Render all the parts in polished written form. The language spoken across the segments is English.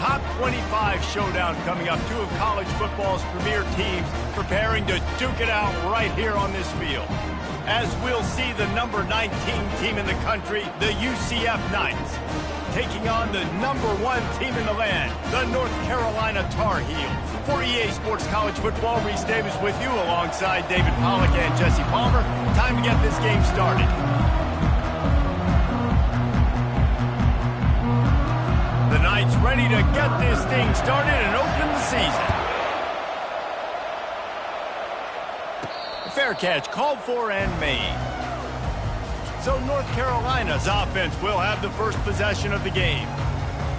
top 25 showdown coming up. Two of college football's premier teams preparing to duke it out right here on this field. As we'll see the number 19 team in the country, the UCF Knights, taking on the number 1 team in the land, the North Carolina Tar Heels. For EA Sports College Football, Reese Davis with you alongside David Pollack and Jesse Palmer. Time to get this game started. The Knights ready to get this thing started and open the season. Fair catch called for and made. So North Carolina's offense will have the first possession of the game.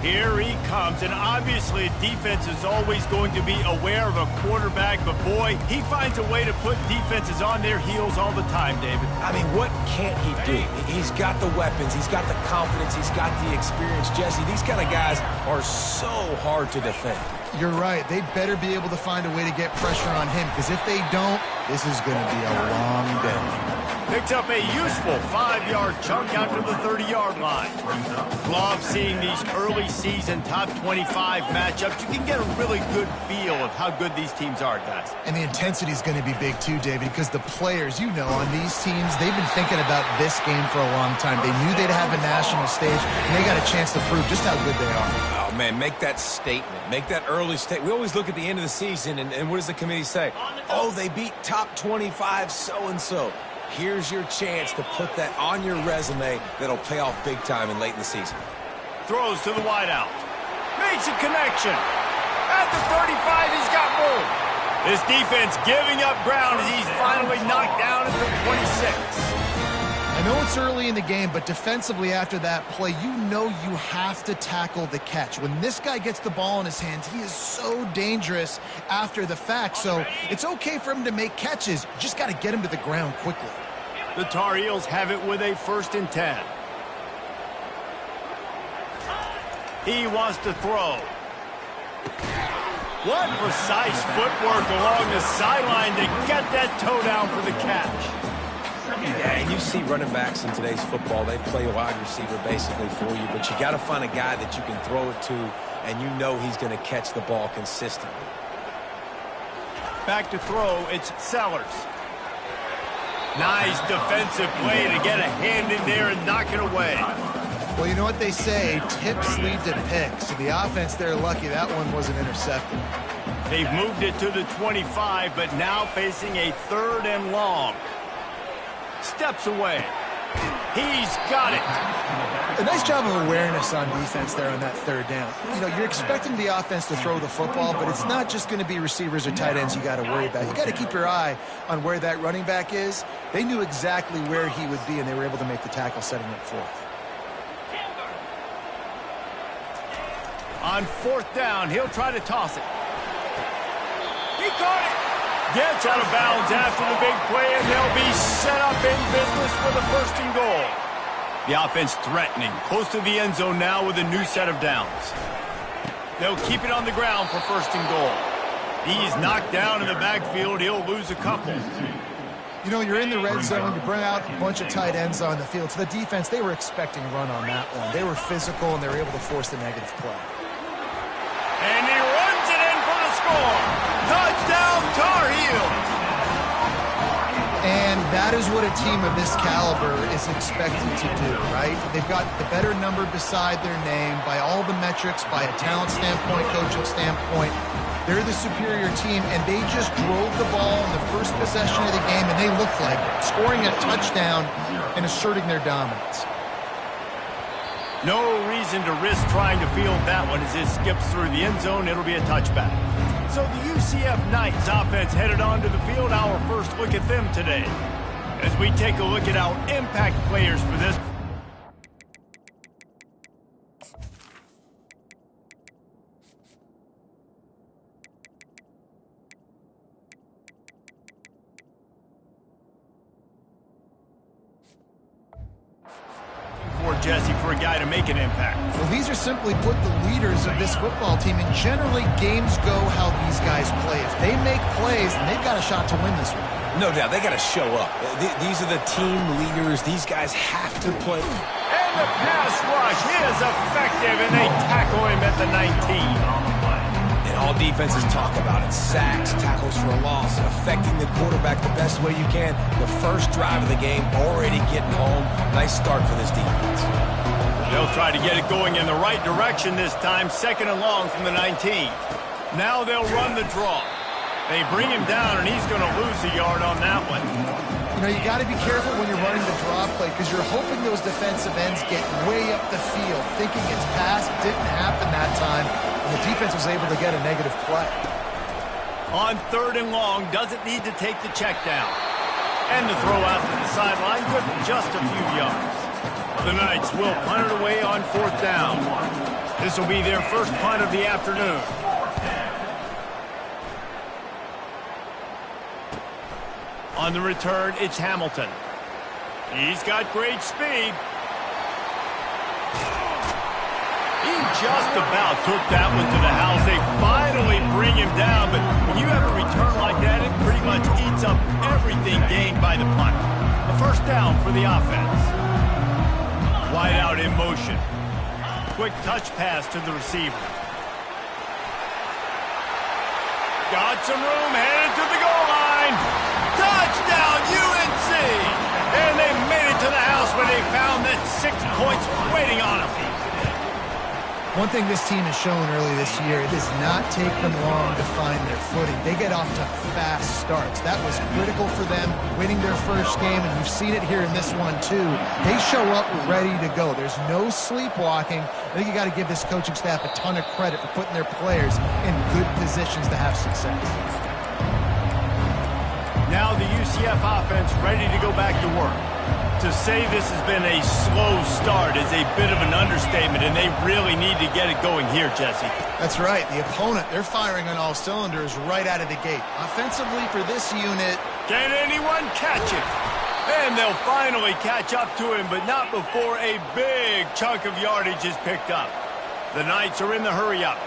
Here he comes, and obviously defense is always going to be aware of a quarterback, but boy, he finds a way to put defenses on their heels all the time, David. I mean, what can't he do? He's got the weapons, he's got the confidence, he's got the experience. Jesse, these kind of guys are so hard to defend. You're right. They better be able to find a way to get pressure on him, because if they don't, this is going to be a long day. Picks up a useful 5-yard chunk out to the 30-yard line. Love seeing these early season top 25 matchups. You can get a really good feel of how good these teams are, guys. And the intensity is going to be big too, David, because the players, you know, on these teams, they've been thinking about this game for a long time. They knew they'd have a national stage, and they got a chance to prove just how good they are. Oh, man, make that statement. Make that early statement. We always look at the end of the season, and what does the committee say? Oh, they beat top 25 so-and-so. Here's your chance to put that on your resume that'll pay off big time and late in the season. Throws to the wideout. Makes a connection. At the 35, he's got room. This defense giving up ground as he's finally knocked down at the 26. I know it's early in the game, but defensively after that play, you know you have to tackle the catch. When this guy gets the ball in his hands, he is so dangerous after the fact. So it's okay for him to make catches. You just got to get him to the ground quickly. The Tar Heels have it with a 1st and 10. He wants to throw. What precise footwork along the sideline to get that toe down for the catch. Yeah, and you see running backs in today's football, they play a wide receiver basically for you, but you got to find a guy that you can throw it to, and you know he's going to catch the ball consistently. Back to throw, it's Sellers. Nice defensive play to get a hand in there and knock it away. Well, you know what they say, tips lead to picks. So the offense, they're lucky that one wasn't intercepted. They've moved it to the 25, but now facing a 3rd and long. Steps away. He's got it. A nice job of awareness on defense there on that 3rd down. You know, you're expecting the offense to throw the football, but it's not just going to be receivers or tight ends you got to worry about. You got to keep your eye on where that running back is. They knew exactly where he would be, and they were able to make the tackle setting up 4th. On 4th down, he'll try to toss it. He caught it. Gets out of bounds after the big play, and they'll be set up in business with a 1st and goal. The offense threatening, close to the end zone now with a new set of downs. They'll keep it on the ground for 1st and goal. He's knocked down in the backfield. He'll lose a couple. You know, you're in the red zone. You bring out a bunch of tight ends on the field. So the defense, they were expecting a run on that one. They were physical, and they were able to force the negative play. And he runs it in for the score. Touchdown, Tar Heels. And that is what a team of this caliber is expected to do, right? They've got the better number beside their name by all the metrics, by a talent standpoint, coaching standpoint. They're the superior team, and they just drove the ball in the first possession of the game, and they looked like it, scoring a touchdown and asserting their dominance. No reason to risk trying to field that one as it skips through the end zone. It'll be a touchback. So the UCF Knights offense headed onto the field. Our first look at them today as we take a look at our impact players for this. Jesse, for a guy to make an impact. Well, these are simply put the leaders of this football team, and generally games go how these guys play. If they make plays, then they've got a shot to win this one. No doubt, they got to show up. These are the team leaders. These guys have to play. And the pass rush is effective, and they tackle him at at the 19. And all defenses talk about it. Sacks, tackles for a loss, affecting the quarterback the best way you can. The first drive of the game, already getting home. Nice start for this defense. They'll try to get it going in the right direction this time. 2nd and long from the 19. Now they'll run the draw. They bring him down, and he's going to lose a yard on that one. You know, you got to be careful when you're running the draw play because you're hoping those defensive ends get way up the field, thinking it's passed. Didn't happen that time, and the defense was able to get a negative play. On 3rd and long, doesn't need to take the check down. And the throw out to the sideline, good for just a few yards. The Knights will punt it away on 4th down. This will be their first punt of the afternoon. On the return, it's Hamilton. He's got great speed. He just about took that one to the house. They finally bring him down, but when you have a return like that, it pretty much eats up everything gained by the punt. A first down for the offense. Wide out in motion. Quick touch pass to the receiver. Got some room, headed to the goal line. Touchdown, UNC! And they made it to the house when they found that 6 points waiting on them. One thing this team has shown early this year, it does not take them long to find their footing. They get off to fast starts. That was critical for them, winning their first game, and you've seen it here in this one too. They show up ready to go. There's no sleepwalking. I think you got to give this coaching staff a ton of credit for putting their players in good positions to have success. Now the UCF offense ready to go back to work. To say this has been a slow start is a bit of an understatement, and they really need to get it going here, Jesse. That's right. The opponent, they're firing on all cylinders right out of the gate. Offensively for this unit. Can anyone catch it? And they'll finally catch up to him, but not before a big chunk of yardage is picked up. The Knights are in the hurry-up.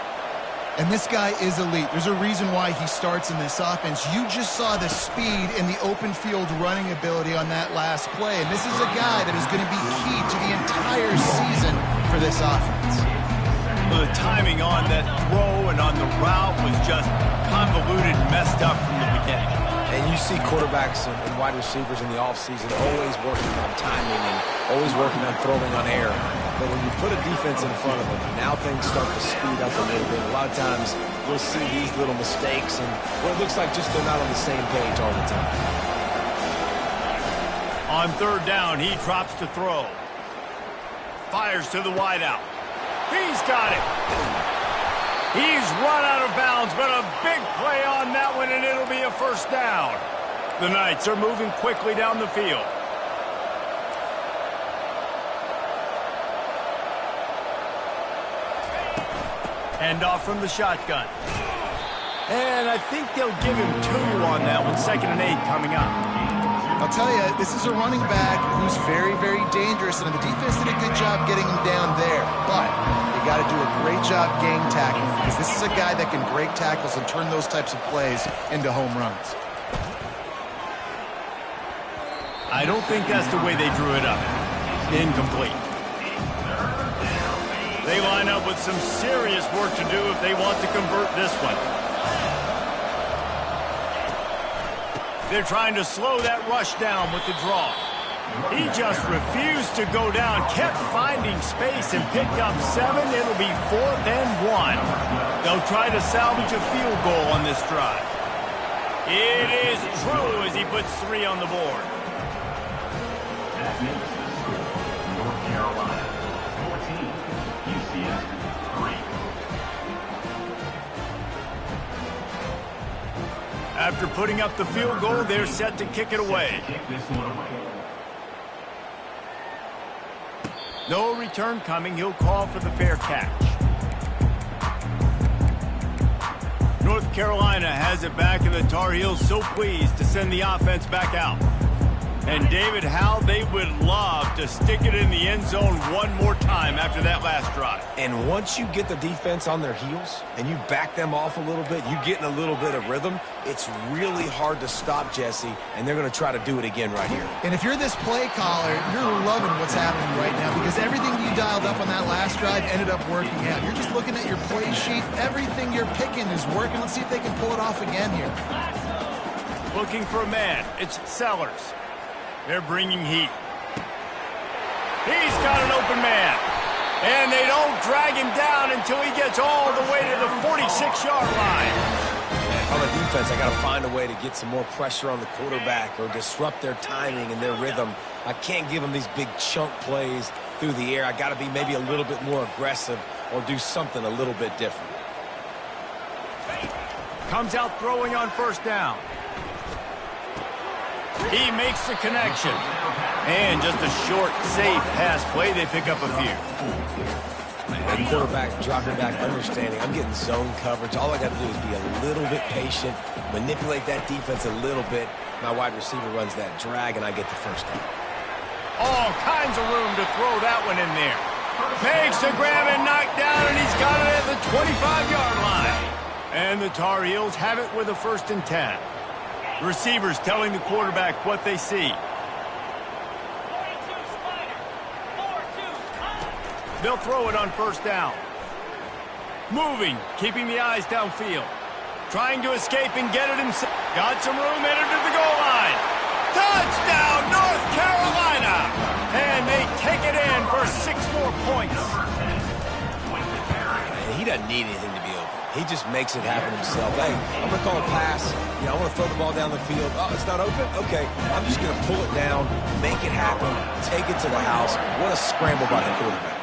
And this guy is elite. There's a reason why he starts in this offense. You just saw the speed and the open field running ability on that last play. And this is a guy that is going to be key to the entire season for this offense. Well, the timing on that throw and on the route was just convoluted, messed up from the beginning. And you see quarterbacks and wide receivers in the offseason always working on timing and always working on throwing on air. But when you put a defense in front of them, now things start to speed up a little bit. A lot of times you'll see these little mistakes and it looks like just they're not on the same page all the time. On 3rd down, he drops to throw. Fires to the wideout. He's got it. He's run out of bounds, but a big play on that one, and it'll be a first down. The Knights are moving quickly down the field. Hand off from the shotgun. And I think they'll give him 2 on that one. 2nd and 8 coming up. I'll tell you, this is a running back who's very, very dangerous, and the defense did a good job getting him down there. But you got to do a great job gang tackling because this is a guy that can break tackles and turn those types of plays into home runs. I don't think that's the way they drew it up. Incomplete. They line up with some serious work to do if they want to convert this one. They're trying to slow that rush down with the draw. He just refused to go down, kept finding space and picked up 7. It'll be 4th and 1. They'll try to salvage a field goal on this drive. It is true as he puts 3 on the board. North Carolina, 14. UCF, 3. After putting up the field goal, they're set to kick it away. No return coming. He'll call for the fair catch. North Carolina has it back, and the Tar Heels so pleased to send the offense back out. And David, how they would love to stick it in the end zone one more time after that last drive. And once you get the defense on their heels and you back them off a little bit, you get in a little bit of rhythm, it's really hard to stop, Jesse, and they're going to try to do it again right here. And if you're this play caller, you're loving what's happening right now because everything you dialed up on that last drive ended up working out. You're just looking at your play sheet. Everything you're picking is working. Let's see if they can pull it off again here. Looking for a man. It's Sellers. They're bringing heat. He's got an open man. And they don't drag him down until he gets all the way to the 46-yard line. And on the defense, I got to find a way to get some more pressure on the quarterback or disrupt their timing and their rhythm. I can't give them these big chunk plays through the air. I got to be maybe a little bit more aggressive or do something a little bit different. Comes out throwing on first down. He makes the connection. And just a short, safe pass play. They pick up a few. The quarterback dropping back, understanding I'm getting zone coverage. All I got to do is be a little bit patient, manipulate that defense a little bit. My wide receiver runs that drag, and I get the first down. All kinds of room to throw that one in there. Makes the grab and knock down, and he's got it at the 25-yard line. And the Tar Heels have it with a 1st and 10. Receivers telling the quarterback what they see. They'll throw it on first down. Moving, keeping the eyes downfield. Trying to escape and get it himself. Got some room, headed to the goal line. Touchdown, North Carolina! And they take it in for 6 more points. He doesn't need anything to be open. He just makes it happen himself. Hey, I'm going to call a pass. I want to throw the ball down the field. Oh, it's not open? Okay. I'm just going to pull it down, make it happen, take it to the house. What a scramble by the quarterback.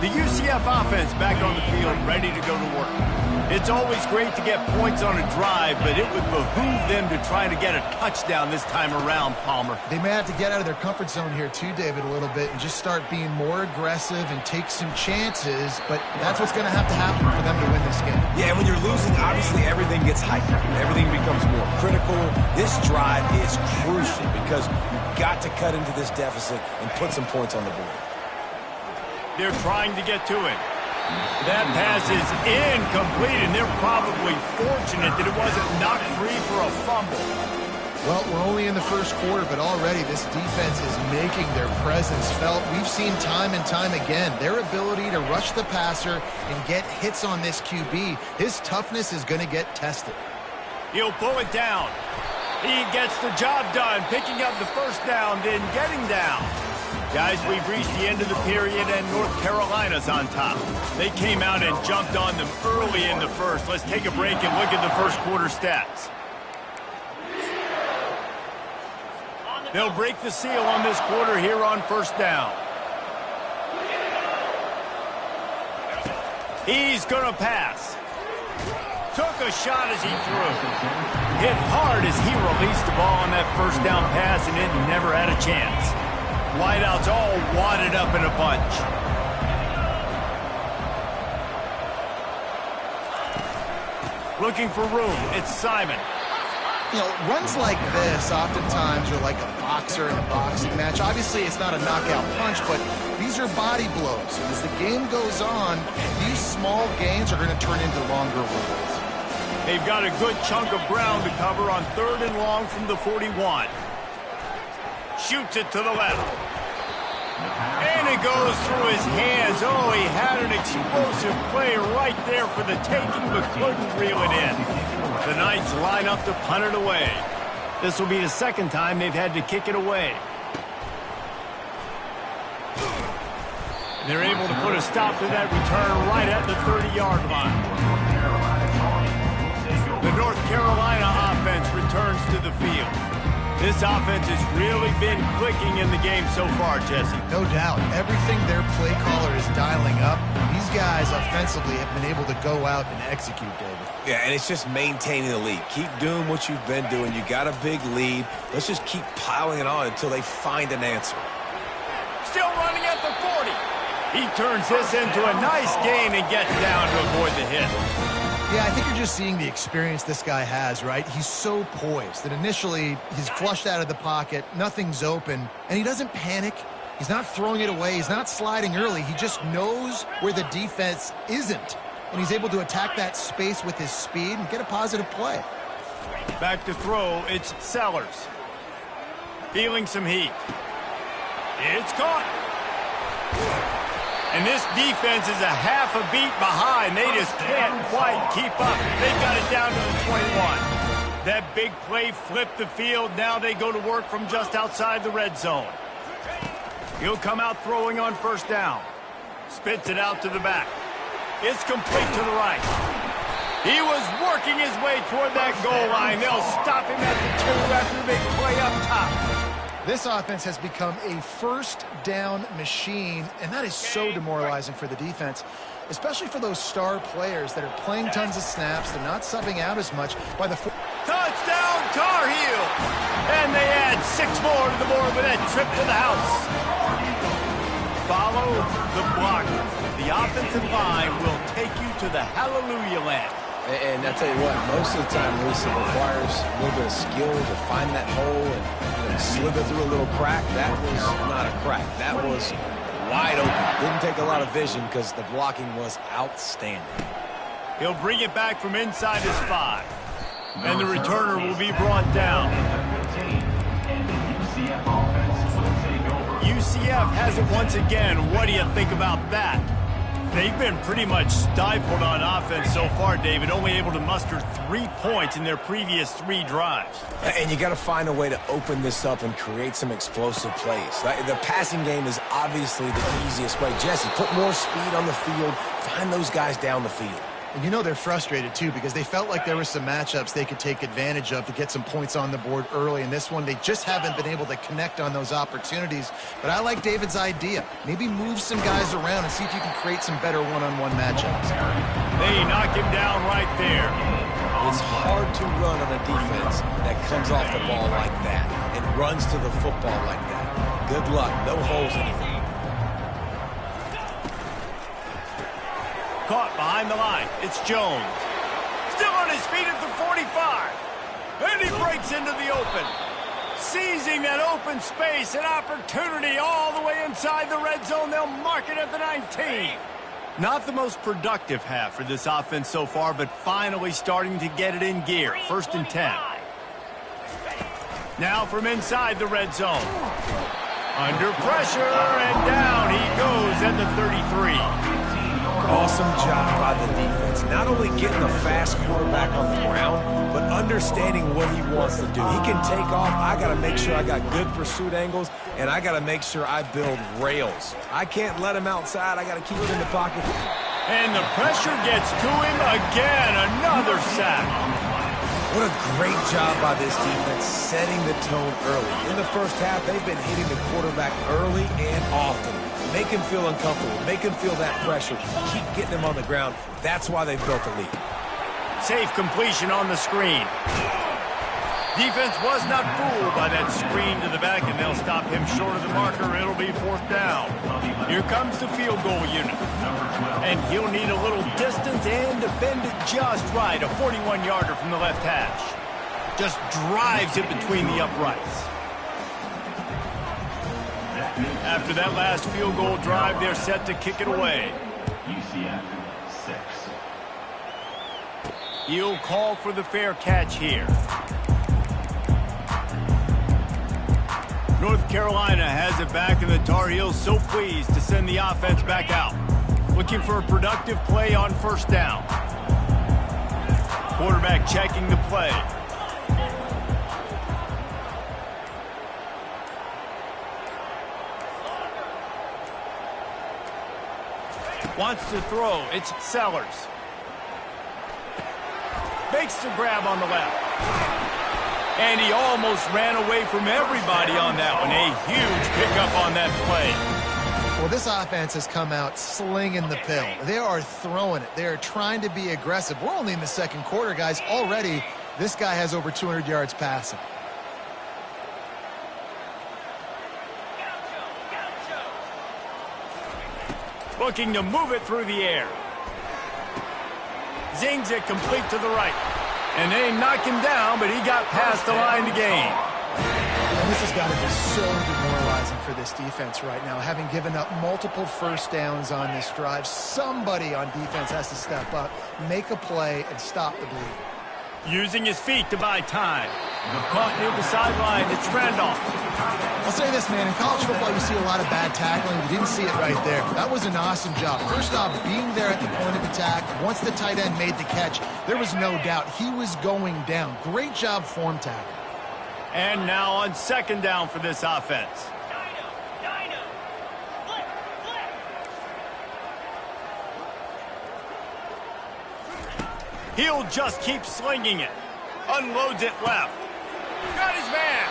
The UCF offense back on the field, ready to go to work. It's always great to get points on a drive, but it would behoove them to try to get a touchdown this time around, Palmer. They may have to get out of their comfort zone here too, David, a little bit and just start being more aggressive and take some chances, but that's what's going to happen for them to win this game. Yeah, and when you're losing, obviously everything gets heightened. Everything becomes more critical. This drive is crucial because you've got to cut into this deficit and put some points on the board. They're trying to get to it. That pass is incomplete, and they're probably fortunate that it wasn't knocked free for a fumble. Well, we're only in the first quarter, but already this defense is making their presence felt. We've seen time and time again their ability to rush the passer and get hits on this QB. His toughness is going to get tested. He'll pull it down. He gets the job done, picking up the first down, then getting down. Guys, we've reached the end of the period, and North Carolina's on top. They came out and jumped on them early in the first. Let's take a break and look at the first quarter stats. They'll break the seal on this quarter here on first down. He's going to pass. Took a shot as he threw. Hit hard as he released the ball on that first down pass, and it never had a chance. Wideouts all wadded up in a bunch. Looking for room. It's Simon. You know, runs like this oftentimes are like a boxer in a boxing match. Obviously, it's not a knockout punch, but these are body blows. And as the game goes on, these small gains are going to turn into longer ones. They've got a good chunk of ground to cover on 3rd and long from the 41. Shoots it to the left. And it goes through his hands. Oh, he had an explosive play right there for the taking, but couldn't reel it in. The Knights line up to punt it away. This will be the second time they've had to kick it away. They're able to put a stop to that return right at the 30-yard line. The North Carolina offense returns to the field. This offense has really been clicking in the game so far, Jesse. No doubt. Everything their play caller is dialing up, these guys offensively have been able to go out and execute, David. Yeah, and it's just maintaining the lead. Keep doing what you've been doing. You got a big lead. Let's just keep piling it on until they find an answer. Still running at the 40. He turns this into a nice gain and gets down to avoid the hit. Yeah, I think you're just seeing the experience this guy has, right? He's so poised that initially he's flushed out of the pocket, nothing's open, and he doesn't panic. He's not throwing it away. He's not sliding early. He just knows where the defense isn't, and he's able to attack that space with his speed and get a positive play. Back to throw, it's Sellers. Feeling some heat. It's caught. And this defense is a half a beat behind. They just can't quite keep up. They got it down to the 21. That big play flipped the field. Now they go to work from just outside the red zone. He'll come out throwing on first down. Spits it out to the back. It's complete to the right. He was working his way toward that goal line. They'll stop him at the 2 after the big play up top. This offense has become a first down machine, and that is so demoralizing for the defense, especially for those star players that are playing tons of snaps. They're not subbing out as much. By the touchdown, Tar Heel! And they add 6 more to the board with that trip to the house. Follow the blocker. The offensive line will take you to the hallelujah land. And I tell you what, most of the time, Lisa, requires a little bit of skill to find that hole and slither through a little crack. That was not a crack. That was wide open. Didn't take a lot of vision because the blocking was outstanding. He'll bring it back from inside his 5. And the returner will be brought down. UCF has it once again. What do you think about that? They've been pretty much stifled on offense so far, David, only able to muster 3 points in their previous 3 drives. And you got to find a way to open this up and create some explosive plays. The passing game is obviously the easiest way. Jesse, put more speed on the field, find those guys down the field. And you know they're frustrated, too, because they felt like there were some matchups they could take advantage of to get some points on the board early. In this one, they just haven't been able to connect on those opportunities. But I like David's idea. Maybe move some guys around and see if you can create some better one-on-one matchups. They knock him down right there. It's hard to run on a defense that comes off the ball like that and runs to the football like that. Good luck. No holes anywhere. Caught behind the line. It's Jones. Still on his feet at the 45. And he breaks into the open. Seizing that open space, an opportunity all the way inside the red zone. They'll mark it at the 19. Not the most productive half for this offense so far, but finally starting to get it in gear. 1st and 10. Now from inside the red zone. Under pressure, and down he goes at the 33. Awesome job by the defense. Not only getting a fast quarterback on the ground, but understanding what he wants to do. He can take off. I got to make sure I got good pursuit angles, and I got to make sure I build rails. I can't let him outside. I got to keep it in the pocket. And the pressure gets to him again. Another sack. What a great job by this defense setting the tone early. In the first half, they've been hitting the quarterback early and often. Make him feel uncomfortable. Make him feel that pressure. Keep getting him on the ground. That's why they built the lead. Safe completion on the screen. Defense was not fooled by that screen to the back, and they'll stop him short of the marker. It'll be 4th down. Here comes the field goal unit. And he'll need a little distance and to bend it just right. A 41-yarder from the left hash. Just drives it between the uprights. After that last field goal drive, they're set to kick it away. UCF 6. He'll call for the fair catch here. North Carolina has it back, and the Tar Heels so pleased to send the offense back out. Looking for a productive play on 1st down. Quarterback checking the play. Wants to throw. It's Sellers. Makes the grab on the left. And he almost ran away from everybody on that one. A huge pickup on that play. Well, this offense has come out slinging the pill. They are throwing it. They are trying to be aggressive. We're only in the 2nd quarter, guys. Already, this guy has over 200 yards passing. Looking to move it through the air. Zings it complete to the right. And they knock him down, but he got past the line to gain. And this has got to be so demoralizing for this defense right now. Having given up multiple first downs on this drive, somebody on defense has to step up, make a play, and stop the bleed. Using his feet to buy time. Caught near the sideline. It's Randolph. I'll say this, man. In college football, you see a lot of bad tackling. You didn't see it right there. That was an awesome job. First off, being there at the point of attack. Once the tight end made the catch, there was no doubt he was going down. Great job form tackle. And now on second down for this offense. He'll just keep slinging it. Unloads it left. Got his man.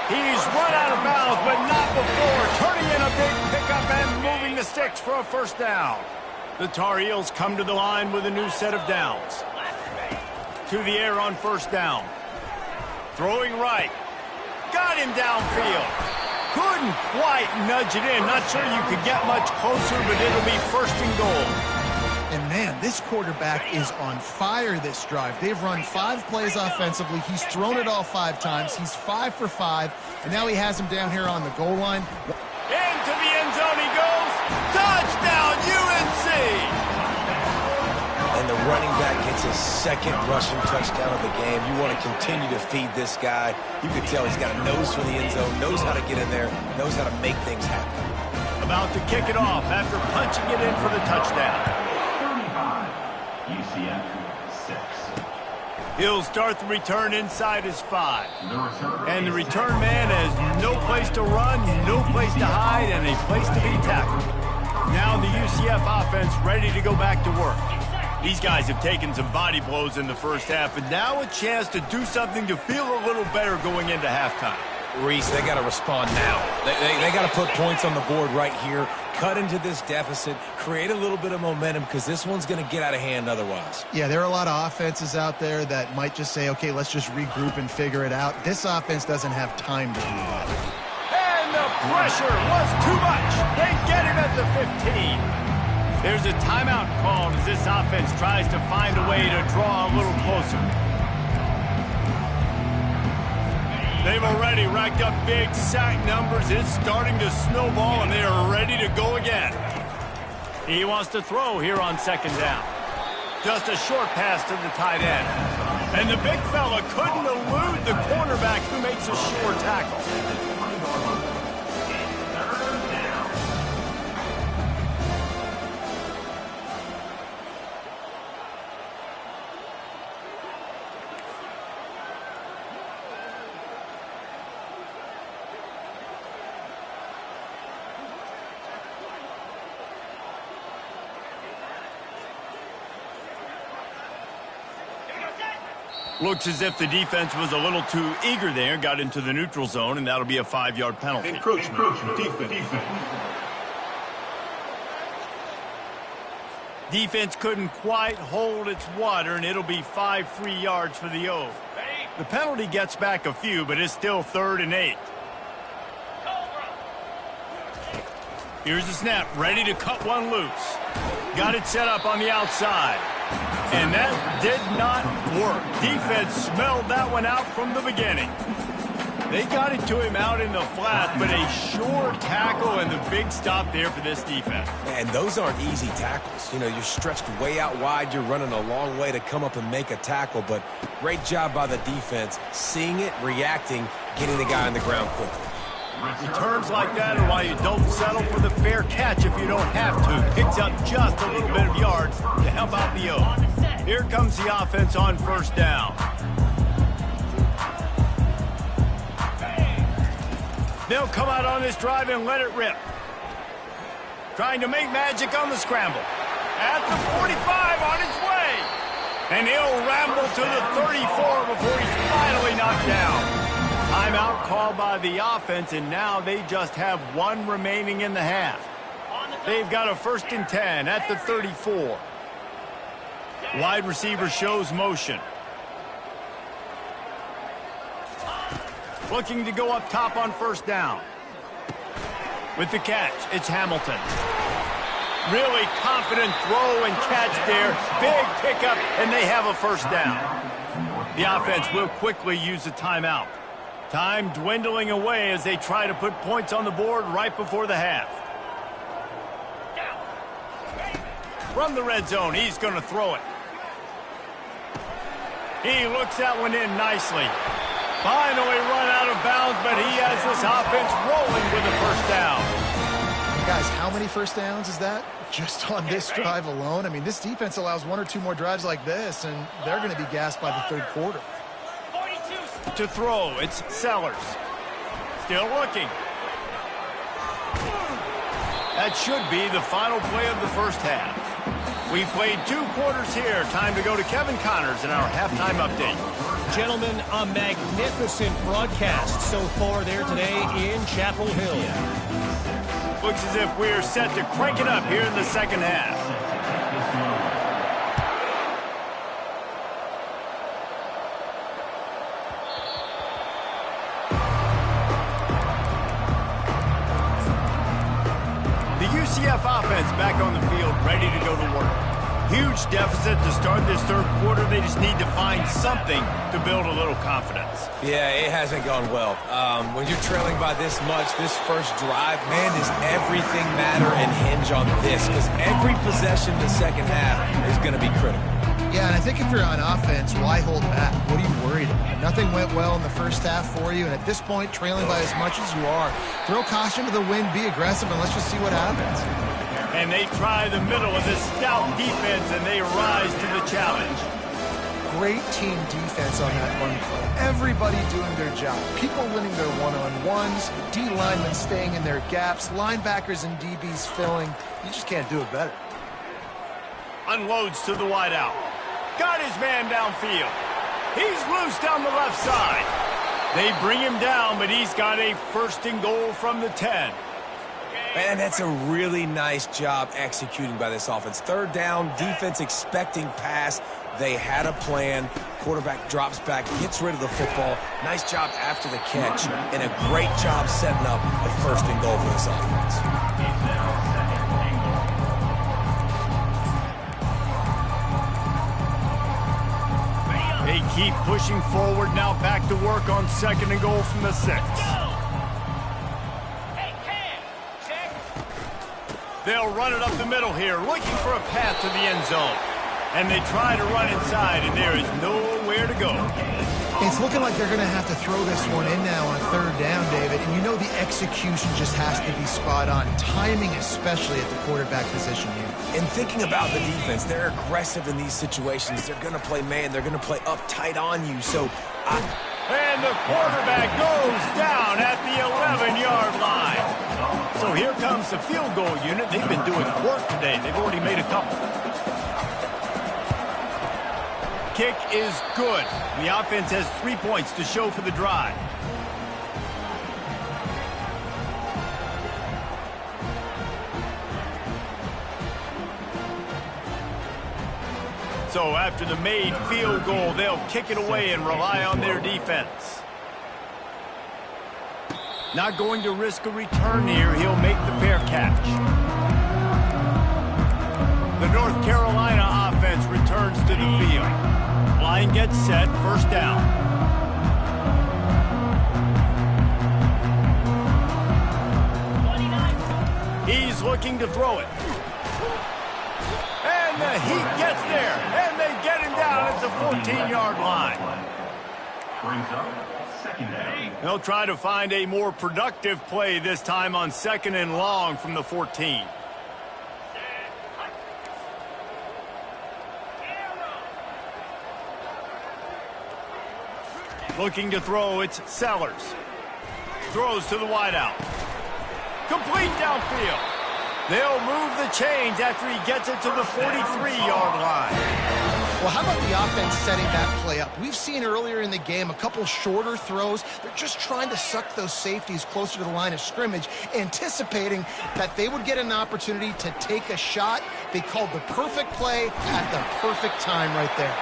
He's run out of bounds, but not before turning in a big pickup and moving the sticks for a first down. The Tar Heels come to the line with a new set of downs. To the air on first down. Throwing right. Got him downfield. Couldn't quite nudge it in. Not sure you could get much closer, but it'll be first and goal. And, man, this quarterback is on fire this drive. They've run 5 plays offensively. He's thrown it all 5 times. He's 5 for 5, and now he has him down here on the goal line. Into the end zone he goes. Touchdown, UNC! And the running back gets his second rushing touchdown of the game. You want to continue to feed this guy. You can tell he's got a nose for the end zone, knows how to get in there, knows how to make things happen. About to kick it off after punching it in for the touchdown. UCF 6. He'll start the return inside his 5. And the return man has no place to run, no place to hide, and a place to be tackled. Now the UCF offense ready to go back to work. These guys have taken some body blows in the first half, and now a chance to do something to feel a little better going into halftime. Reese, they got to respond now. They got to put points on the board right here, cut into this deficit, create a little bit of momentum, because this one's going to get out of hand otherwise. Yeah, there are a lot of offenses out there that might just say, okay, let's just regroup and figure it out. This offense doesn't have time to do that. And the pressure was too much. They get him at the 15. There's a timeout called as this offense tries to find a way to draw a little closer. They've already racked up big sack numbers. It's starting to snowball, and they are ready to go again. He wants to throw here on second down. Just a short pass to the tight end. And the big fella couldn't elude the cornerback who makes a sure tackle. Looks as if the defense was a little too eager there, got into the neutral zone, and that'll be a 5-yard penalty. Encroachment. Defense. Defense couldn't quite hold its water, and it'll be 5 free yards for the O. The penalty gets back a few, but it's still 3rd and 8. Here's the snap, ready to cut one loose. Got it set up on the outside. And that did not work. Defense smelled that one out from the beginning. They got it to him out in the flat, but a sure tackle and the big stop there for this defense. And those aren't easy tackles. You know, you're stretched way out wide. You're running a long way to come up and make a tackle, but great job by the defense, seeing it, reacting, getting the guy on the ground quickly. Returns like that are why you don't settle for the fair catch if you don't have to. Picks up just a little bit of yards to help out the O. Here comes the offense on first down. They'll come out on this drive and let it rip. Trying to make magic on the scramble. At the 45 on his way. And he'll ramble to the 34 before he's finally knocked down. Timeout called by the offense, and now they just have 1 remaining in the half. They've got a 1st and 10 at the 34. Wide receiver shows motion. Looking to go up top on first down. With the catch, it's Hamilton. Really confident throw and catch there. Big pickup, and they have a first down. The offense will quickly use a timeout. Time dwindling away as they try to put points on the board right before the half. From the red zone, he's going to throw it. He looks that one in nicely. Finally run out of bounds, but he has this offense rolling with a first down. Guys, how many first downs is that? Just on this drive alone? I mean, this defense allows one or two more drives like this, and they're going to be gassed by the third quarter. To throw, it's Sellers. Still looking. That should be the final play of the first half. We played 2 quarters here. Time to go to Kevin Connors in our halftime update. Gentlemen, a magnificent broadcast so far there today in Chapel Hill. Looks as if we're set to crank it up here in the second half. The UCF offense back on the field, ready to go to work. Huge deficit to start this third quarter. They just need to find something to build a little confidence. Yeah, it hasn't gone well. When you're trailing by this much, this first drive, man, does everything matter and hinge on this? Because every possession in the second half is going to be critical. Yeah, and I think if you're on offense, why hold back? What are you worried about? Nothing went well in the first half for you, and at this point, trailing by as much as you are, throw caution to the wind, be aggressive, and let's just see what happens. And they try the middle of this stout defense, and they rise to the challenge. Great team defense on that run play. Everybody doing their job. People winning their one-on-ones, D linemen staying in their gaps, linebackers and DBs filling. You just can't do it better. Unloads to the wideout. Got his man downfield. He's loose down the left side. They bring him down, but he's got a first and goal from the 10. Man, that's a really nice job executing by this offense. Third down, defense expecting pass. They had a plan. Quarterback drops back, gets rid of the football. Nice job after the catch, and a great job setting up a first and goal for this offense. They keep pushing forward, now back to work on second and goal from the 6. They'll run it up the middle here, looking for a path to the end zone. And they try to run inside, and there is nowhere to go. It's looking like they're going to have to throw this one in now on third down, David. And you know the execution just has to be spot on. Timing especially at the quarterback position here. And thinking about the defense, they're aggressive in these situations. They're going to play man. They're going to play up tight on you. So, and the quarterback goes down at the 11-yard line. So here comes the field goal unit. They've been doing work today. They've already made a couple. Kick is good. The offense has 3 points to show for the drive. So after the made field goal, they'll kick it away and rely on their defense. Not going to risk a return here. He'll make the fair catch. The North Carolina offense returns to the field. Line gets set, first down. He's looking to throw it. And the heat gets there, and they get him down at the 14-yard line. Brings up second down. They'll try to find a more productive play this time on second and long from the 14. Looking to throw, it's Sellers. Throws to the wideout. Complete downfield. They'll move the chains after he gets it to the 43-yard line. Well, how about the offense setting that play up? We've seen earlier in the game a couple shorter throws. They're just trying to suck those safeties closer to the line of scrimmage, anticipating that they would get an opportunity to take a shot. They called the perfect play at the perfect time right there.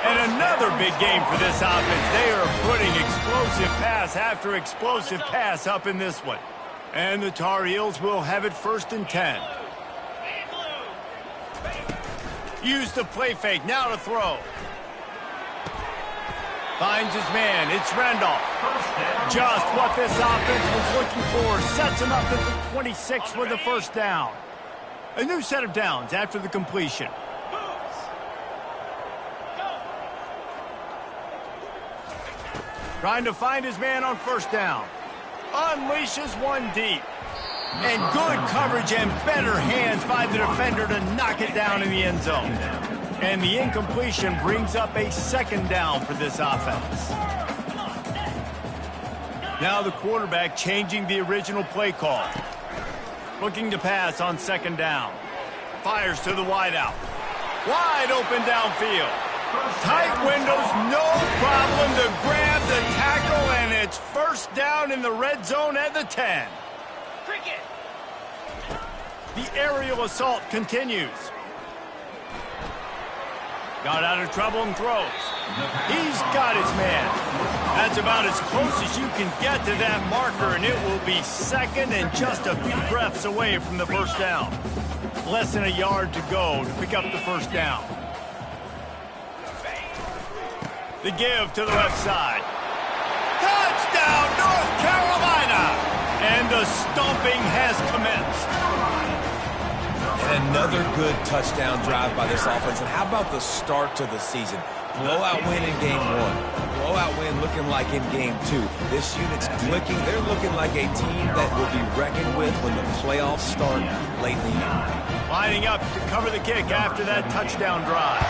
And another big game for this offense. They are putting explosive pass after explosive pass up in this one. And the Tar Heels will have it first and 10. Use the play fake. Now to throw. Finds his man. It's Randolph. Just what this offense was looking for. Sets him up at the 26 with a first down. A new set of downs after the completion. Trying to find his man on first down. Unleashes one deep. And good coverage and better hands by the defender to knock it down in the end zone. And the incompletion brings up a second down for this offense. Now the quarterback changing the original play call. Looking to pass on second down. Fires to the wideout. Wide open downfield. Tight windows, no problem to grab the tackle, and it's first down in the red zone at the 10. The aerial assault continues. Got out of trouble and throws. He's got his man. That's about as close as you can get to that marker, and it will be second and just a few breaths away from the first down. Less than a yard to go to pick up the first down. The give to the left side. Touchdown, North Carolina! And the stomping has commenced. And another good touchdown drive by this offense. And how about the start to the season? Blowout win in game 1. Blowout win looking like in game 2. This unit's clicking. They're looking like a team that will be reckoned with when the playoffs start late in the year. Lining up to cover the kick after that touchdown drive.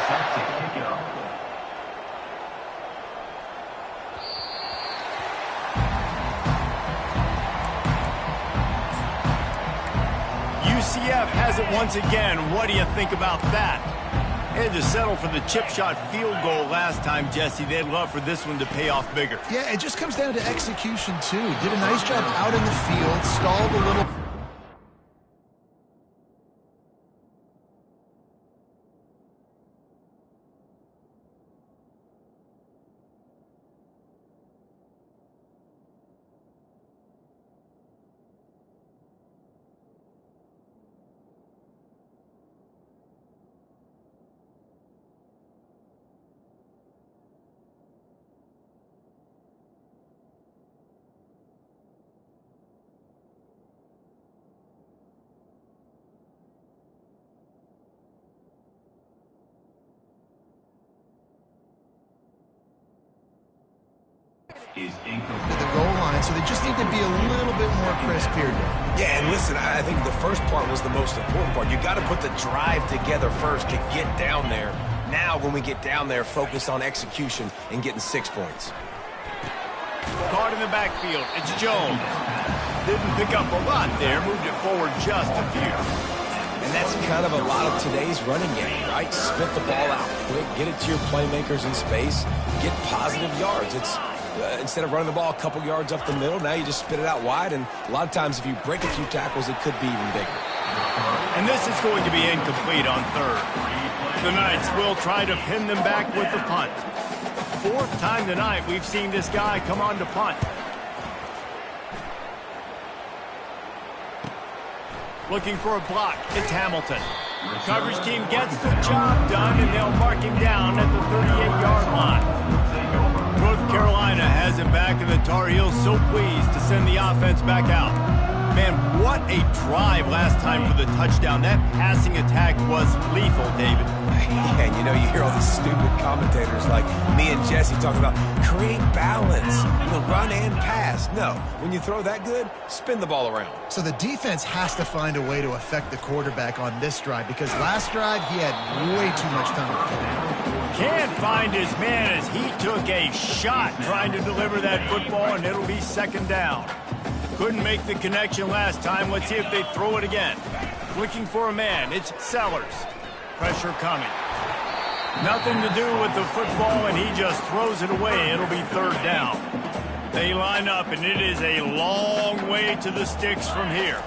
UCF has it once again. What do you think about that? They had to settle for the chip shot field goal last time, Jesse. They'd love for this one to pay off bigger. Yeah, it just comes down to execution, too. Did a nice job out in the field, stalled a little. Is incomplete. To the goal line, so they just need to be a little bit more crisp here, Dave. Yeah, and listen, I think the first part was the most important part. You got to put the drive together first to get down there. Now, when we get down there, focus on execution and getting 6 points. Caught in the backfield. It's Jones. Didn't pick up a lot there. Moved it forward just a few. And that's kind of a lot of today's running game, right? Spit the ball out quick, get it to your playmakers in space, get positive yards. It's instead of running the ball a couple yards up the middle, now you just spit it out wide, and a lot of times if you break a few tackles, it could be even bigger. And this is going to be incomplete on third. The Knights will try to pin them back with the punt. Fourth time tonight we've seen this guy come on to punt. Looking for a block. It's Hamilton. The coverage team gets the job done, and they'll mark him down at the 38-yard line. North Carolina has it back, and the Tar Heels so pleased to send the offense back out. Man, what a drive last time for the touchdown. That passing attack was lethal, David. Yeah, and you know, you hear all these stupid commentators like me and Jesse talking about create balance, run and pass. No, when you throw that good, spin the ball around. So the defense has to find a way to affect the quarterback on this drive, because last drive he had way too much time to throw. Can't find his man as he took a shot trying to deliver that football, and it'll be second down. Couldn't make the connection last time. Let's see if they throw it again. Looking for a man. It's Sellers. Pressure coming. Nothing to do with the football, and he just throws it away. It'll be third down. They line up, and it is a long way to the sticks from here.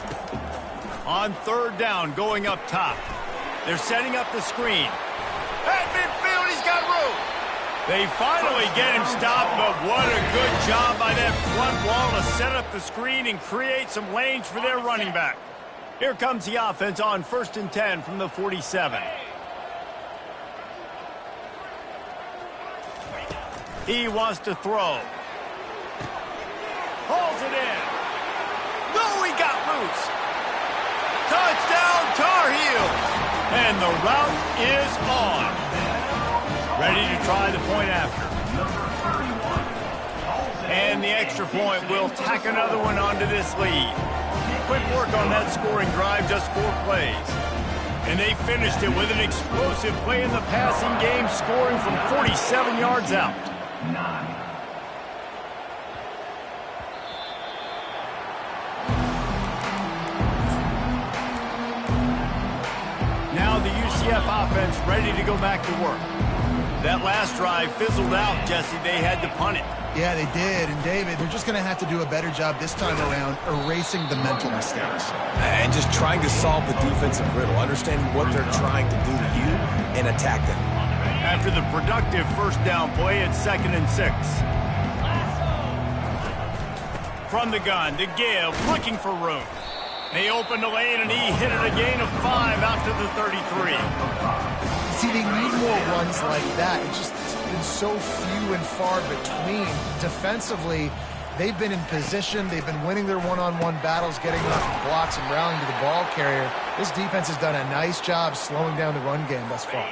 On third down, going up top. They're setting up the screen. At midfield, he's got room. They finally get him stopped, but what a good job by that front wall to set up the screen and create some lanes for their running back. Here comes the offense on 1st and 10 from the 47. He wants to throw. Pulls it in. No, he got loose. Touchdown, Tar Heels. And the route is on. Ready to try the point after. And the extra point will tack another one onto this lead. Quick work on that scoring drive, just 4 plays. And they finished it with an explosive play in the passing game, scoring from 47 yards out. 9. Now the UCF offense ready to go back to work. That last drive fizzled out, Jesse. They had to punt it. Yeah, they did. And, David, they're just going to have to do a better job this time around erasing the mental mistakes. And just trying to solve the defensive riddle, understanding what they're trying to do to you and attack them. After the productive first down play, it's 2nd and 6. From the gun, to give, looking for room. They opened the lane, and he hit it a gain of 5 out to the 33. See, they need more runs like that. It's been so few and far between. Defensively, they've been in position. They've been winning their one-on-one battles, getting off blocks and rallying to the ball carrier. This defense has done a nice job slowing down the run game thus far.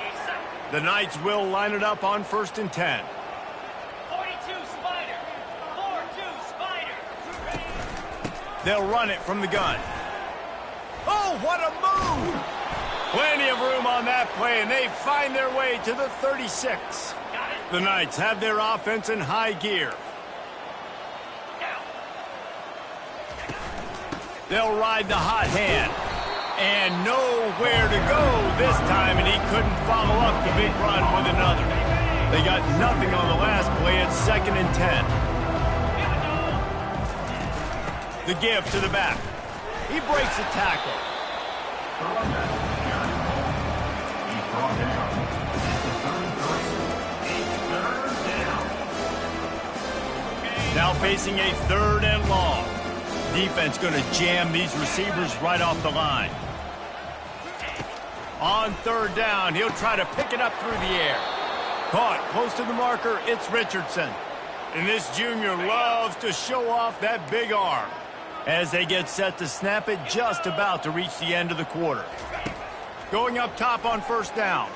The Knights will line it up on 1st and 10. 42 Spider. 4-2 Spider. They'll run it from the gun. Oh, what a move! Plenty of room on that play, and they find their way to the 36. The Knights have their offense in high gear. They'll ride the hot hand. And nowhere to go this time, and he couldn't follow up the big run with another. They got nothing on the last play. It's 2nd and 10. The give to the back. He breaks a tackle. Now facing a 3rd and long. Defense going to jam these receivers right off the line. On 3rd down, he'll try to pick it up through the air. Caught close to the marker, it's Richardson. And this junior loves to show off that big arm. As they get set to snap it, just about to reach the end of the quarter. Going up top on 1st down.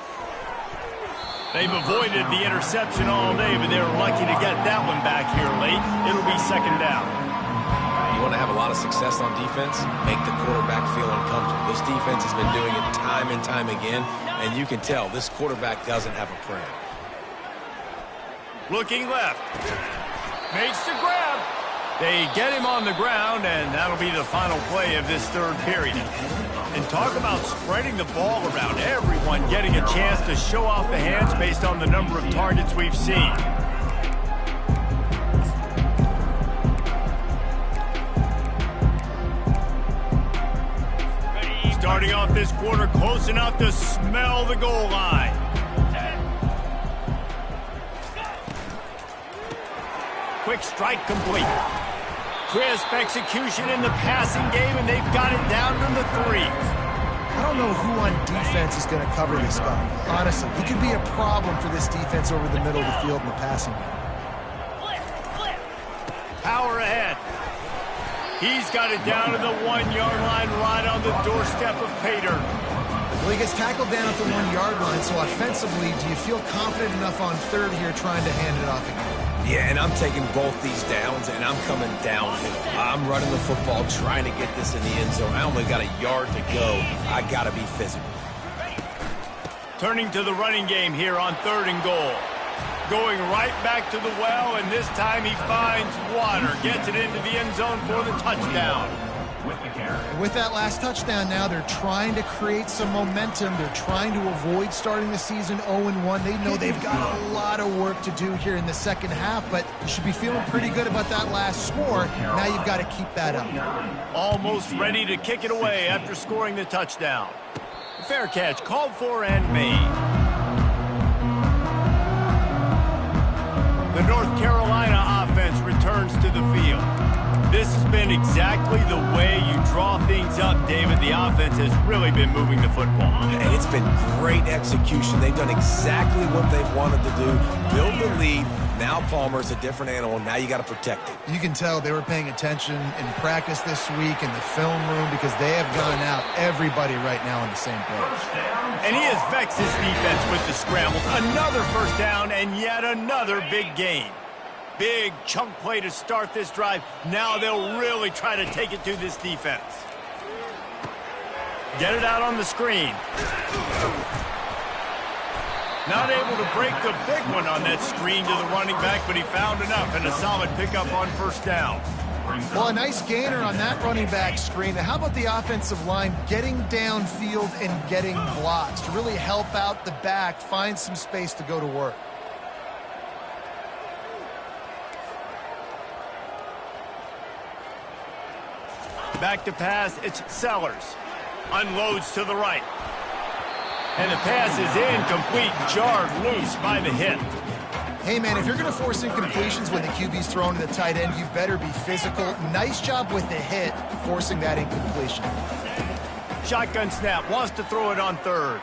They've avoided the interception all day, but they were lucky to get that one back here late. It'll be 2nd down. You want to have a lot of success on defense, make the quarterback feel uncomfortable. This defense has been doing it time and time again, and you can tell this quarterback doesn't have a plan. Looking left. Makes the grab. They get him on the ground, and that'll be the final play of this 3rd period. And talk about spreading the ball around. Everyone getting a chance to show off the hands based on the number of targets we've seen. Starting off this quarter close enough to smell the goal line. Quick strike complete. Crisp execution in the passing game, and they've got it down to the 3. I don't know who on defense is going to cover this guy. Honestly, he could be a problem for this defense over the middle of the field in the passing game. Power ahead. He's got it down to the 1-yard line, right on the doorstep of Pater. Well, he gets tackled down at the 1-yard line, so offensively, do you feel confident enough on 3rd here trying to hand it off again? Yeah, and I'm taking both these downs, and I'm coming downhill. I'm running the football, trying to get this in the end zone. I only got a yard to go. I got to be physical. Turning to the running game here on 3rd and goal. Going right back to the well, and this time he finds water. Gets it into the end zone for the touchdown. With that last touchdown now, they're trying to create some momentum. They're trying to avoid starting the season 0-1. They know they've got a lot of work to do here in the second half, but you should be feeling pretty good about that last score. Now you've got to keep that up. Almost ready to kick it away after scoring the touchdown. Fair catch called for and made. The North Carolina offense returns to the field. This has been exactly the way you draw things up, David. The offense has really been moving the football. And it's been great execution. They've done exactly what they've wanted to do. Build the lead, Now Palmer's a different animal. Now you got to protect him. You can tell they were paying attention in practice this week in the film room because they have gone out everybody right now on the same page. And he has vexed his defense with the scrambles. Another first down and yet another big gain. Big chunk play to start this drive. Now they'll really try to take it to this defense. Get it out on the screen. Not able to break the big one on that screen to the running back, but he found enough and a solid pickup on first down. Well, a nice gainer on that running back screen. Now, how about the offensive line getting downfield and getting blocks to really help out the back, find some space to go to work? Back to pass, it's Sellers. Unloads to the right. And the pass is incomplete, jarred loose by the hit. Hey, man, if you're going to force incompletions when the QB's thrown to the tight end, you better be physical. Nice job with the hit, forcing that incompletion. Shotgun snap, wants to throw it on third.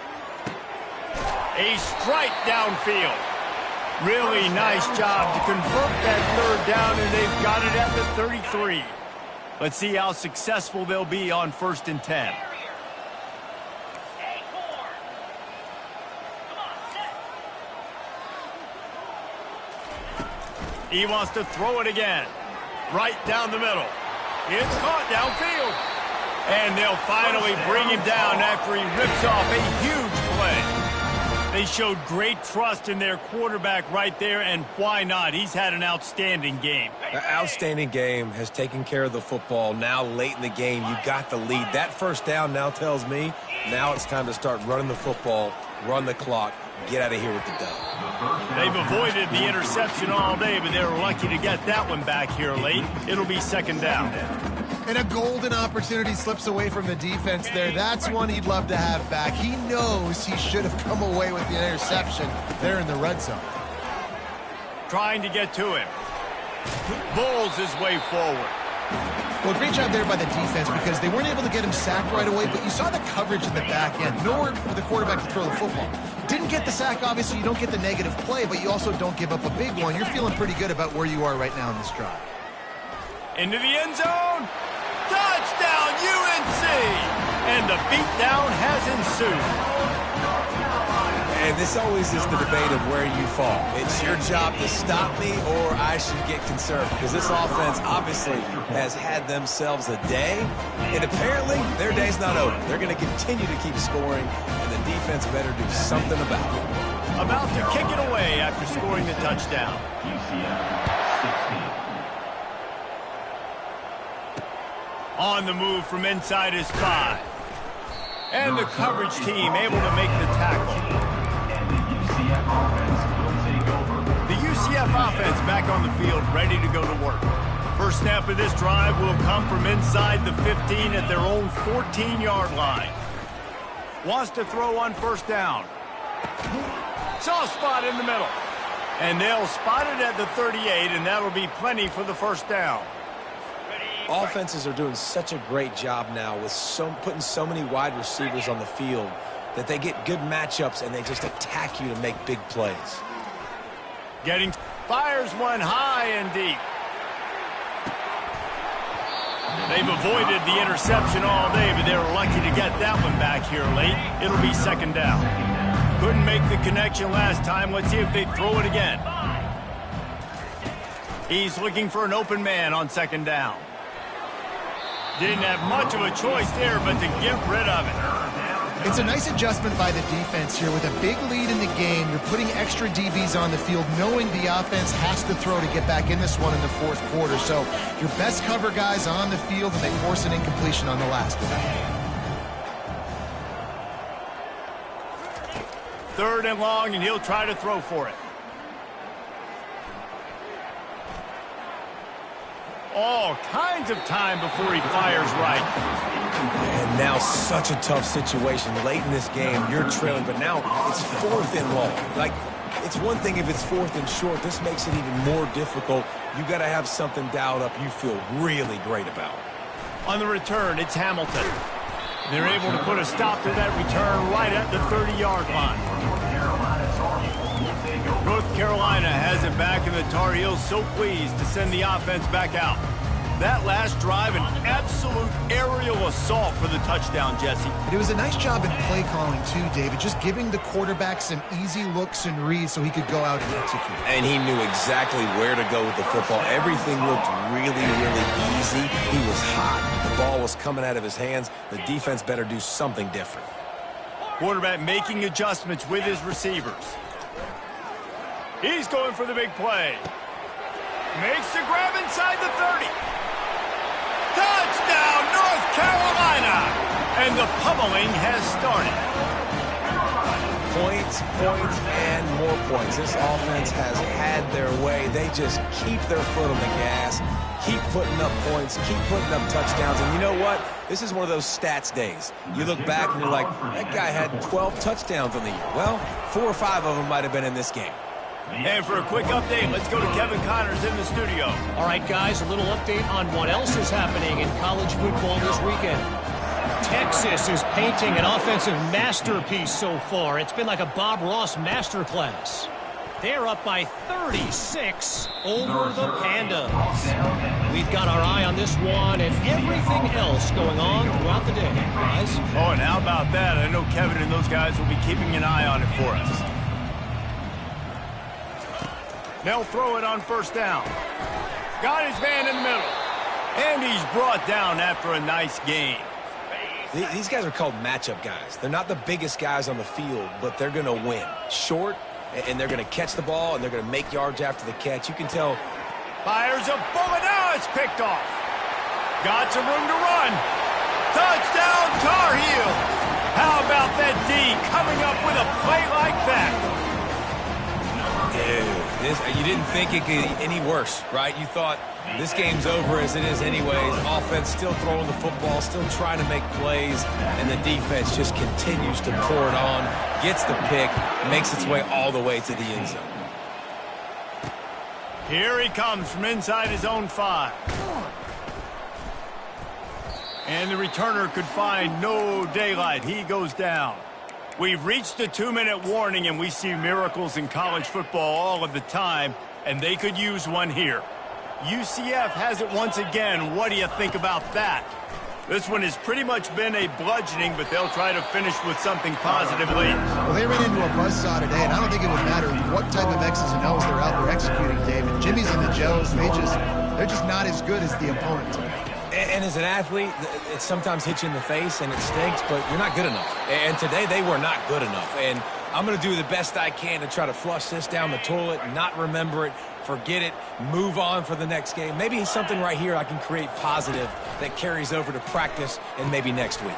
A strike downfield. Really nice job to convert that third down, and they've got it at the 33. Let's see how successful they'll be on 1st and 10. He wants to throw it again. Right down the middle. It's caught downfield. And they'll finally bring him down after he rips off a huge play. They showed great trust in their quarterback right there, and why not? He's had an outstanding game. An outstanding game, has taken care of the football. Now late in the game, you got the lead. That first down now tells me now it's time to start running the football, run the clock, get out of here with the dub. They've avoided the interception all day, but they were lucky to get that one back here late. It'll be 2nd down. And a golden opportunity slips away from the defense there. That's one he'd love to have back. He knows he should have come away with the interception there in the red zone. Trying to get to him. Bulls his way forward. Well, great job there by the defense because they weren't able to get him sacked right away, but you saw the coverage in the back end. Nowhere for the quarterback to throw the football. Didn't get the sack, obviously. You don't get the negative play, but you also don't give up a big one. You're feeling pretty good about where you are right now in this drive. Into the end zone. Touchdown, UNC! And the beatdown has ensued. And this always is the debate of where you fall. It's your job to stop me or I should get concerned because this offense obviously has had themselves a day, and apparently their day's not over. They're going to continue to keep scoring, and the defense better do something about it. About to kick it away after scoring the touchdown. On the move from inside his 5. And the coverage team able to make the tackle. The UCF offense back on the field, ready to go to work. First snap of this drive will come from inside the 15 at their own 14-yard line. Wants to throw on 1st down. Soft spot in the middle. And they'll spot it at the 38, and that'll be plenty for the 1st down. Offenses are doing such a great job now with putting so many wide receivers on the field that they get good matchups and they just attack you to make big plays. Fires one high and deep. They've avoided the interception all day, but they were lucky to get that one back here late. It'll be 2nd down. Couldn't make the connection last time. Let's see if they throw it again. He's looking for an open man on 2nd down. Didn't have much of a choice there, but to get rid of it. It's a nice adjustment by the defense here. With a big lead in the game, you're putting extra DBs on the field, knowing the offense has to throw to get back in this one in the 4th quarter. So your best cover guys on the field, and they force an incompletion on the last one. 3rd and long, and he'll try to throw for it. All kinds of time before he fires right. And now such a tough situation. Late in this game, you're trailing, but now it's 4th and long. Like, it's one thing if it's 4th and short. This makes it even more difficult. You got to have something dialed up you feel really great about. On the return, it's Hamilton. They're able to put a stop to that return right at the 30-yard line. North Carolina has it back, and the Tar Heels so pleased to send the offense back out. That last drive, an absolute aerial assault for the touchdown, Jesse. It was a nice job in play calling, too, David, just giving the quarterback some easy looks and reads so he could go out and execute. And he knew exactly where to go with the football. Everything looked really, really easy. He was hot. The ball was coming out of his hands. The defense better do something different. Quarterback making adjustments with his receivers. He's going for the big play. Makes the grab inside the 30. Touchdown, North Carolina! And the pummeling has started. Points, and more points. This offense has had their way. They just keep their foot on the gas, keep putting up points, keep putting up touchdowns. And you know what? This is one of those stats days. You look back and you're like, that guy had 12 touchdowns on the year. Well, 4 or 5 of them might have been in this game. And for a quick update, let's go to Kevin Connors in the studio. All right, guys, a little update on what else is happening in college football this weekend. Texas is painting an offensive masterpiece so far. It's been like a Bob Ross masterclass. They're up by 36 over the Pandas. We've got our eye on this one and everything else going on throughout the day, guys. Oh, and how about that? I know Kevin and those guys will be keeping an eye on it for us. They'll throw it on first down. Got his man in the middle. And he's brought down after a nice gain. These guys are called matchup guys. They're not the biggest guys on the field, but they're going to win. Short, and they're going to catch the ball, and they're going to make yards after the catch. You can tell. Fires a bullet. Now it's picked off. Got some room to run. Touchdown, Tar Heels. How about that D coming up with a play like that? Dude, you didn't think it could get any worse, right? You thought this game's over as it is anyways. Offense still throwing the football, still trying to make plays, and the defense just continues to pour it on, gets the pick, makes its way all the way to the end zone. Here he comes from inside his own 5. And the returner could find no daylight. He goes down. We've reached the 2-minute warning, and we see miracles in college football all of the time, and they could use one here. UCF has it once again. What do you think about that? This one has pretty much been a bludgeoning, but they'll try to finish with something positive late. Well, they ran into a buzzsaw today, and I don't think it would matter what type of X's and O's they're out there executing, David. Jimmy's and the Joes, they're just not as good as the opponent today. And as an athlete, it sometimes hits you in the face and it stinks, but you're not good enough. And today they were not good enough. And I'm going to do the best I can to try to flush this down the toilet, not remember it, forget it, move on for the next game. Maybe something right here I can create positive that carries over to practice and maybe next week.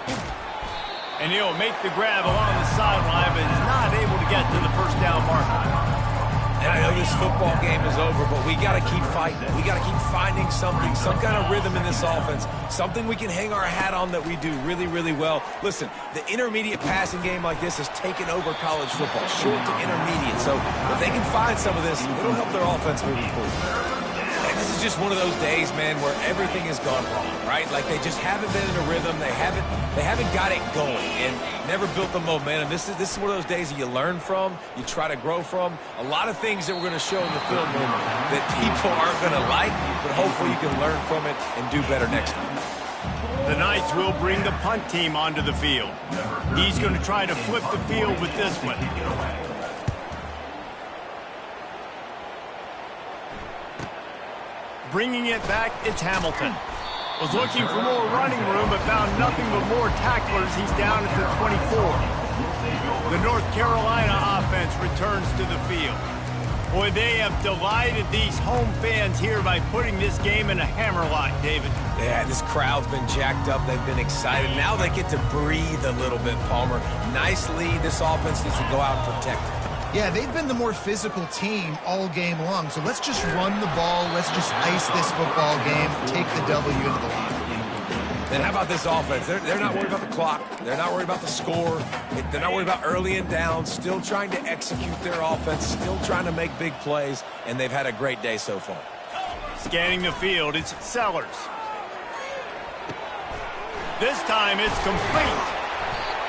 And he'll make the grab along the sideline, but is not able to get to the first down marker. And I know this football game is over, but we got to keep fighting. We got to keep finding something, some kind of rhythm in this offense, something we can hang our hat on that we do really, really well. Listen, the intermediate passing game like this has taken over college football, short to intermediate. So if they can find some of this, it'll help their offense moving forward. And this is just one of those days, man, where everything has gone wrong, right? Like they just haven't been in a rhythm. They haven't got it going and never built the momentum. This is one of those days that you learn from, you try to grow from. A lot of things that we're going to show in the film room that people aren't going to like, but hopefully you can learn from it and do better next time. The Knights will bring the punt team onto the field. He's going to try to flip the field with this one. Bringing it back, it's Hamilton. Was looking for more running room, but found nothing but more tacklers. He's down at the 24. The North Carolina offense returns to the field. Boy, they have delighted these home fans here by putting this game in a hammerlock, David. Yeah, this crowd's been jacked up. They've been excited. Now they get to breathe a little bit, Palmer. Nice lead. This offense needs to go out and protect it. Yeah, they've been the more physical team all game long. So let's just run the ball. Let's just ice this football game, take the W into the lead. And how about this offense? They're not worried about the clock. They're not worried about the score. They're not worried about early and down. Still trying to execute their offense. Still trying to make big plays. And they've had a great day so far. Scanning the field, it's Sellers. This time it's complete.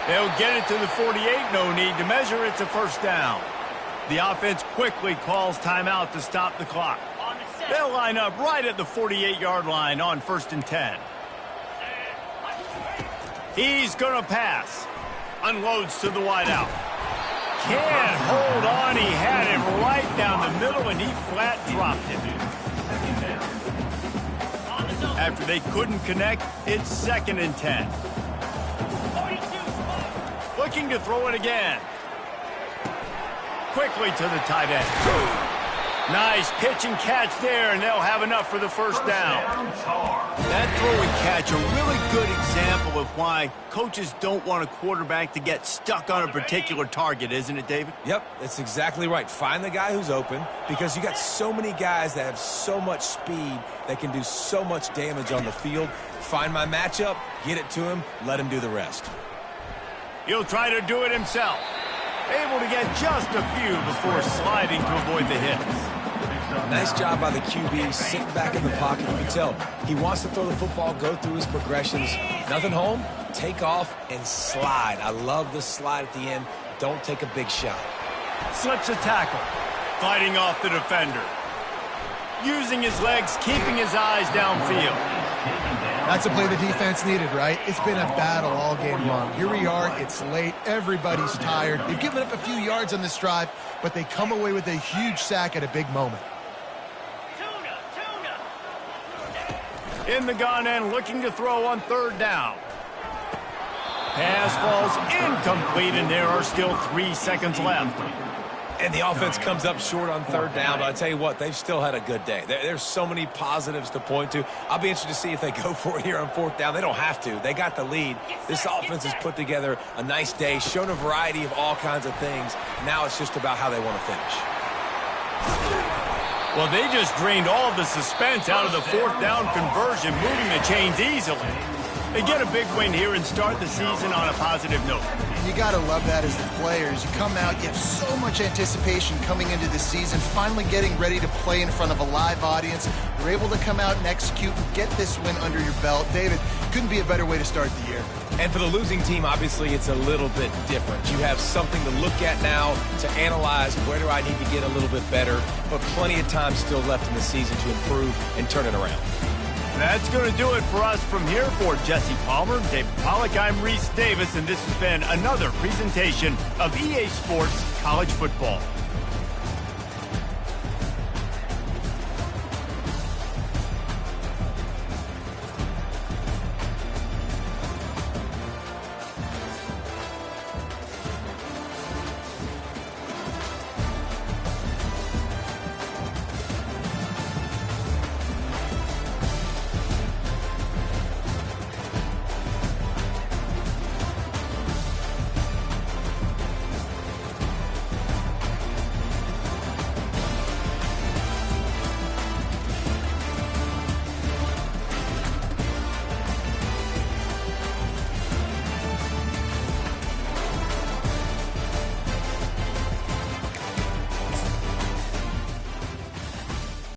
They'll get it to the 48. No need to measure. It's a first down. The offense quickly calls timeout to stop the clock. On the set. They'll line up right at the 48-yard line on 1st and 10. He's going to pass. Unloads to the wideout. Can't hold on. He had him right down the middle, and he flat dropped it. After they couldn't connect, it's 2nd and 10. 42 spot. Looking to throw it again. Quickly to the tight end. Nice pitch and catch there, and they'll have enough for the first down. That throw and catch, a really good example of why coaches don't want a quarterback to get stuck on a particular target, isn't it, David? Yep, that's exactly right. Find the guy who's open, because you got so many guys that have so much speed that can do so much damage on the field. Find my matchup, get it to him, let him do the rest. He'll try to do it himself. Able to get just a few before sliding to avoid the hits. Nice job by the QB, sitting back in the pocket. You can tell he wants to throw the football, go through his progressions. Nothing home, take off, and slide. I love the slide at the end. Don't take a big shot. Slips a tackle. Fighting off the defender. Using his legs, keeping his eyes downfield. That's a play the defense needed, right? It's been a battle all game long. Here we are. It's late. Everybody's tired. They've given up a few yards on this drive, but they come away with a huge sack at a big moment. In the gun and looking to throw on 3rd down. Pass falls incomplete, and there are still 3 seconds left. And the offense comes up short on 3rd down, but I tell you what, they've still had a good day. There's so many positives to point to. I'll be interested to see if they go for it here on 4th down. They don't have to. They got the lead. This offense has put together a nice day, shown a variety of all kinds of things. Now it's just about how they want to finish. Well, they just drained all of the suspense out of the 4th down conversion, moving the chains easily. They get a big win here and start the season on a positive note. You got to love that as the players. You come out, you have so much anticipation coming into the season, finally getting ready to play in front of a live audience. You're able to come out and execute and get this win under your belt. David, couldn't be a better way to start the year. And for the losing team, obviously, it's a little bit different. You have something to look at now, to analyze where do I need to get a little bit better, but plenty of time still left in the season to improve and turn it around. That's going to do it for us from here. For Jesse Palmer, David Pollack, I'm Reese Davis, and this has been another presentation of EA Sports College Football.